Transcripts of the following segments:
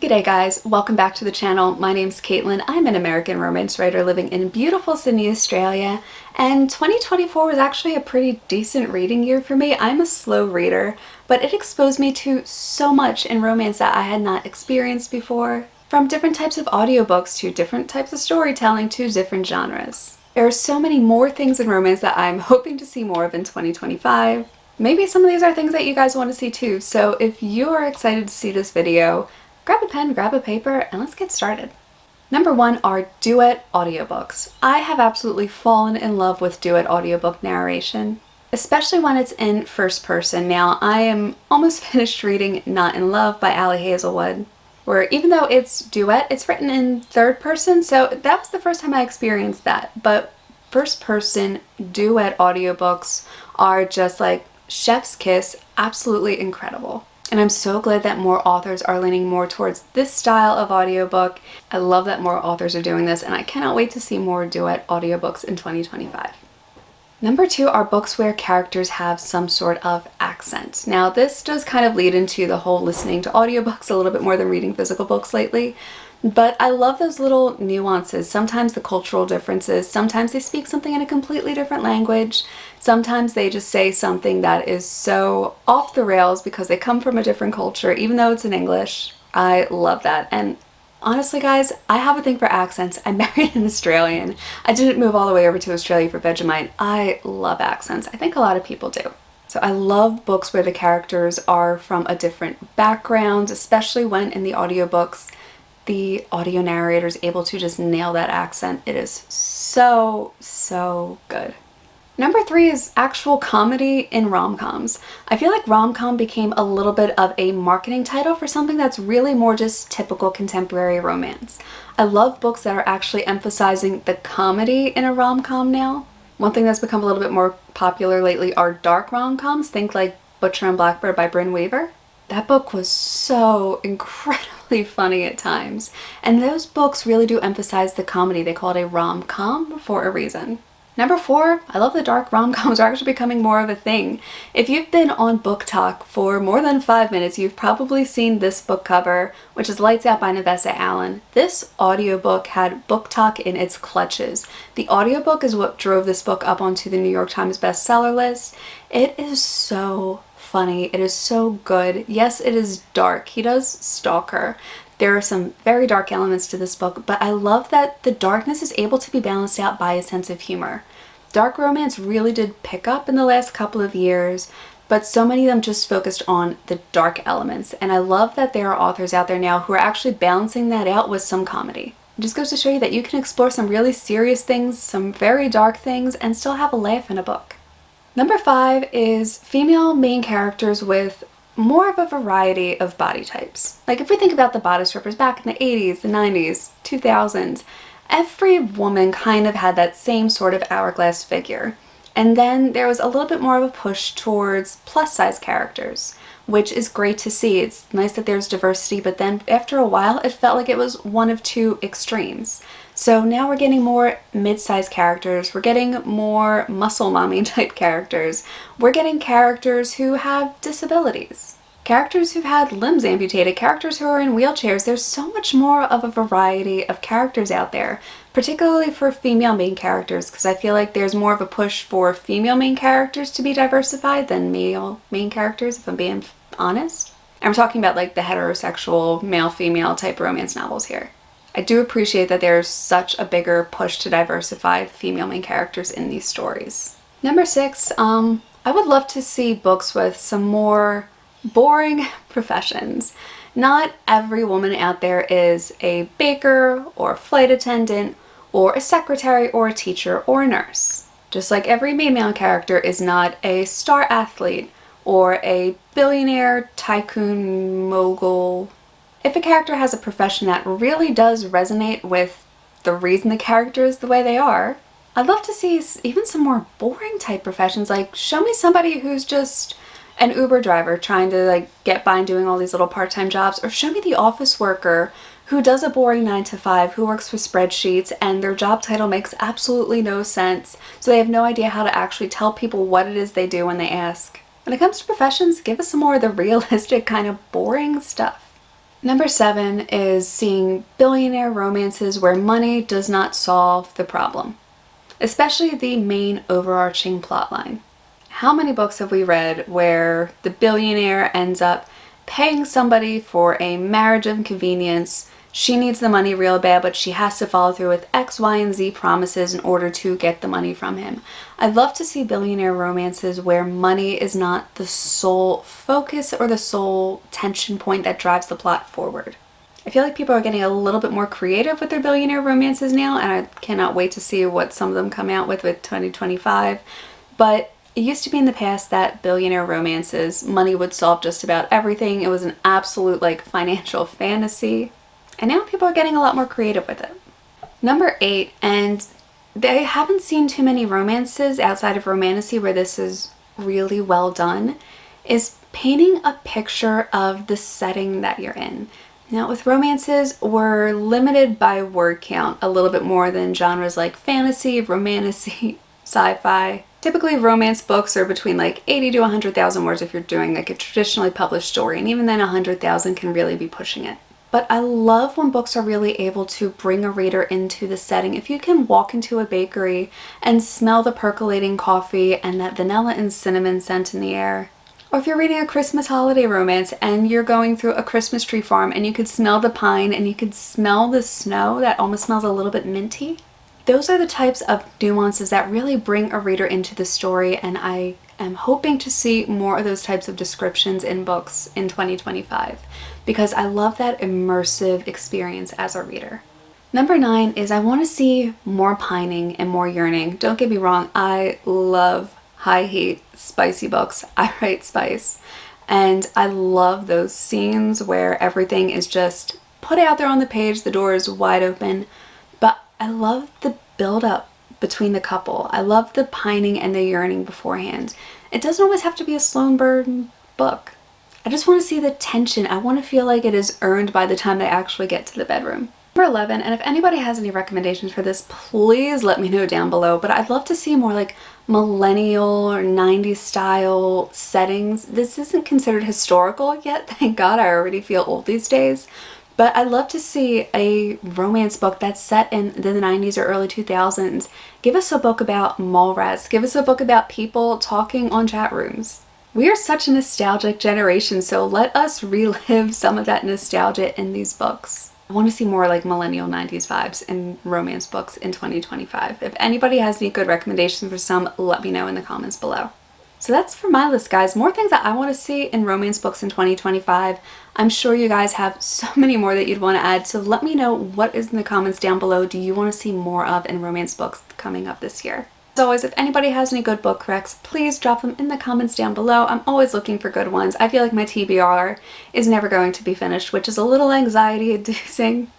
G'day guys, welcome back to the channel. My name's Caitlin. I'm an American romance writer living in beautiful Sydney, Australia, and 2024 was actually a pretty decent reading year for me. I'm a slow reader, but it exposed me to so much in romance that I had not experienced before, from different types of audiobooks to different types of storytelling to different genres. There are so many more things in romance that I'm hoping to see more of in 2025. Maybe some of these are things that you guys want to see too, so if you are excited to see this video, grab a pen, grab a paper, and let's get started. Number one are duet audiobooks. I have absolutely fallen in love with duet audiobook narration, especially when it's in first person. Now, I am almost finished reading Not in Love by Ali Hazelwood, where even though it's duet, it's written in third person, so that was the first time I experienced that. But first person duet audiobooks are just like chef's kiss, absolutely incredible. And I'm so glad that more authors are leaning more towards this style of audiobook. I love that more authors are doing this, and I cannot wait to see more duet audiobooks in 2025. Number two are books where characters have some sort of accent. Now, this does kind of lead into the whole listening to audiobooks a little bit more than reading physical books lately. But I love those little nuances, sometimes the cultural differences, sometimes they speak something in a completely different language, sometimes they just say something that is so off the rails because they come from a different culture, even though it's in English. I love that. And honestly guys, I have a thing for accents. I married an Australian. I didn't move all the way over to Australia for Vegemite. I love accents. I think a lot of people do. So I love books where the characters are from a different background, especially when in the audiobooks the audio narrator is able to just nail that accent. It is so good. Number three is actual comedy in rom-coms. I feel like rom-com became a little bit of a marketing title for something that's really more just typical contemporary romance. I love books that are actually emphasizing the comedy in a rom-com now. One thing that's become a little bit more popular lately are dark rom-coms. Think like Butcher and Blackbird by Bryn Weaver. That book was so incredibly funny at times. And those books really do emphasize the comedy. They call it a rom-com for a reason. Number four, I love that dark rom-coms are actually becoming more of a thing. If you've been on BookTok for more than 5 minutes, you've probably seen this book cover, which is Lights Out by Nevessa Allen. This audiobook had BookTok in its clutches. The audiobook is what drove this book up onto the New York Times bestseller list. It is so funny. It is so good. Yes, it is dark. He does stalk her. There are some very dark elements to this book, but I love that the darkness is able to be balanced out by a sense of humor. Dark romance really did pick up in the last couple of years, but so many of them just focused on the dark elements, and I love that there are authors out there now who are actually balancing that out with some comedy. It just goes to show you that you can explore some really serious things, some very dark things, and still have a laugh in a book. Number five is female main characters with more of a variety of body types. Like if we think about the bodice rippers back in the 80s, the 90s, 2000s, every woman kind of had that same sort of hourglass figure. And then there was a little bit more of a push towards plus size characters, which is great to see. It's nice that there's diversity, but then after a while it felt like it was one of two extremes. So now we're getting more mid-sized characters, we're getting more muscle mommy type characters, we're getting characters who have disabilities, characters who've had limbs amputated, characters who are in wheelchairs. There's so much more of a variety of characters out there, particularly for female main characters, because I feel like there's more of a push for female main characters to be diversified than male main characters, if I'm being honest. I'm talking about like the heterosexual male-female type romance novels here. I do appreciate that there's such a bigger push to diversify the female main characters in these stories. Number six, I would love to see books with some more boring professions. Not every woman out there is a baker or a flight attendant or a secretary or a teacher or a nurse. Just like every male character is not a star athlete or a billionaire, tycoon, mogul. If a character has a profession that really does resonate with the reason the character is the way they are, I'd love to see even some more boring type professions. Like show me somebody who's just an Uber driver trying to like get by and doing all these little part-time jobs, or show me the office worker who does a boring 9 to 5, who works with spreadsheets and their job title makes absolutely no sense, so they have no idea how to actually tell people what it is they do when they ask. When it comes to professions, give us some more of the realistic kind of boring stuff. Number 7 is seeing billionaire romances where money does not solve the problem, especially the main overarching plotline. How many books have we read where the billionaire ends up paying somebody for a marriage of convenience? She needs the money real bad, but she has to follow through with X, Y, and Z promises in order to get the money from him. I'd love to see billionaire romances where money is not the sole focus or the sole tension point that drives the plot forward. I feel like people are getting a little bit more creative with their billionaire romances now, and I cannot wait to see what some of them come out with 2025. But it used to be in the past that billionaire romances, money would solve just about everything. It was an absolute financial fantasy. And now people are getting a lot more creative with it. Number 8, and I haven't seen too many romances outside of romantasy where this is really well done, is painting a picture of the setting that you're in. Now with romances, we're limited by word count a little bit more than genres like fantasy, romantasy, sci-fi. Typically romance books are between 80 to 100,000 words if you're doing a traditionally published story, and even then 100,000 can really be pushing it. But I love when books are really able to bring a reader into the setting. If you can walk into a bakery and smell the percolating coffee and that vanilla and cinnamon scent in the air, or if you're reading a Christmas holiday romance and you're going through a Christmas tree farm and you could smell the pine and you could smell the snow that almost smells a little bit minty, those are the types of nuances that really bring a reader into the story, and I am hoping to see more of those types of descriptions in books in 2025 because I love that immersive experience as a reader. Number 9 is I want to see more pining and more yearning. Don't get me wrong, I love high heat, spicy books. I write spice, and I love those scenes where everything is just put out there on the page, the door is wide open, but I love the build-up between the couple. I love the pining and the yearning beforehand. It doesn't always have to be a slow burn book. I just want to see the tension. I want to feel like it is earned by the time they actually get to the bedroom. Number 11, and if anybody has any recommendations for this, please let me know down below, but I'd love to see more millennial or 90s style settings. This isn't considered historical yet, thank God. I already feel old these days. But I'd love to see a romance book that's set in the 90s or early 2000s. Give us a book about mall rats. Give us a book about people talking on chat rooms. We are such a nostalgic generation, so let us relive some of that nostalgia in these books. I want to see more millennial 90s vibes in romance books in 2025. If anybody has any good recommendations for some, let me know in the comments below. So that's for my list, guys. More things that I want to see in romance books in 2025. I'm sure you guys have so many more that you'd want to add, so let me know what is in the comments down below do you want to see more of in romance books coming up this year. As always, if anybody has any good book recs, please drop them in the comments down below. I'm always looking for good ones. I feel like my TBR is never going to be finished, which is a little anxiety inducing,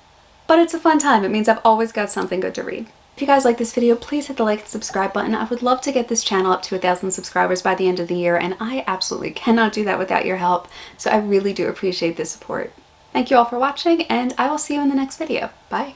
but it's a fun time. It means I've always got something good to read. If you guys like this video, please hit the like and subscribe button. I would love to get this channel up to 1,000 subscribers by the end of the year, and I absolutely cannot do that without your help, so I really do appreciate the support. Thank you all for watching, and I will see you in the next video. Bye!